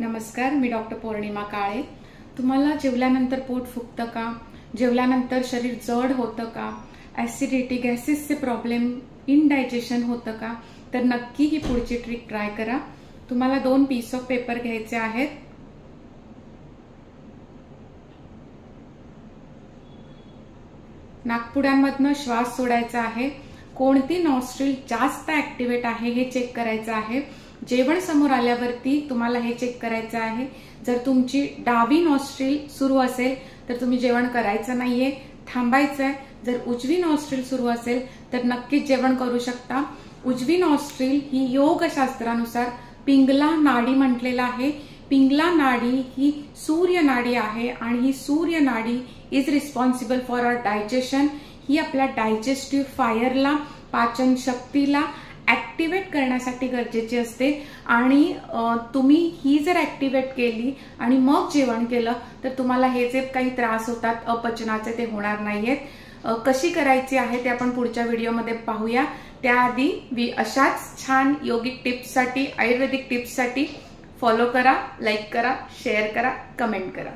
नमस्कार, मी डॉक्टर पौर्णिमा काळे। तुम्हाला जेवल्यानंतर पोट फुगतं का? जेवल्यानंतर शरीर जड होतं का? ऍसिडिटी, गॅसेसचे प्रॉब्लेम, इनडायजेशन होतं का? तर नक्की ही पुढची ट्रिक ट्राय करा। तुम्हाला 2 पीस ऑफ पेपर घ्यायचे आहेत। नाकपुड्यांमधनं श्वास सोडायचा आहे। कोणती नॉस्ट्रिल जास्त ऍक्टिव्हेट आहे हे चेक करायचं आहे। जेवण समोर आल्यावरती तुम्हाला हे चेक करायचं आहे। जर तुमची डावी नॉस्ट्रिल सुरू असेल तर तुम्ही जेवण करायचं नाहीये, थांबायचंय। जर उजवी नॉस्ट्रिल सुरू असेल तर नक्कीच जेवण करू शकता। उजवी नॉस्ट्रिल ही योगशास्त्रानुसार पिंगला नाडी म्हटलेला आहे। पिंगला नाडी ही सूर्य नाडी आहे आणि ही सूर्य नाडी is responsible for our digestion. ही आपल्या डायजेस्टिव्ह फायरला, पाचन शक्तीला ऍक्टिव्हेट करण्यासाठी गरजेची असते। आणि तुम्ही ही जर ऍक्टिव्हेट केली आणि मग जेवण केलं तर तुम्हाला हे जे काही त्रास होतात अपचनाचे ते होणार नाहीयेत। कशी करायची आहे ते आपण पुढच्या व्हिडिओमध्ये पाहूया। त्याआधी अशाच छान योगिक टिप्ससाठी, आयुर्वेदिक टिप्ससाठी फॉलो करा, लाईक करा, शेअर करा, कमेंट करा।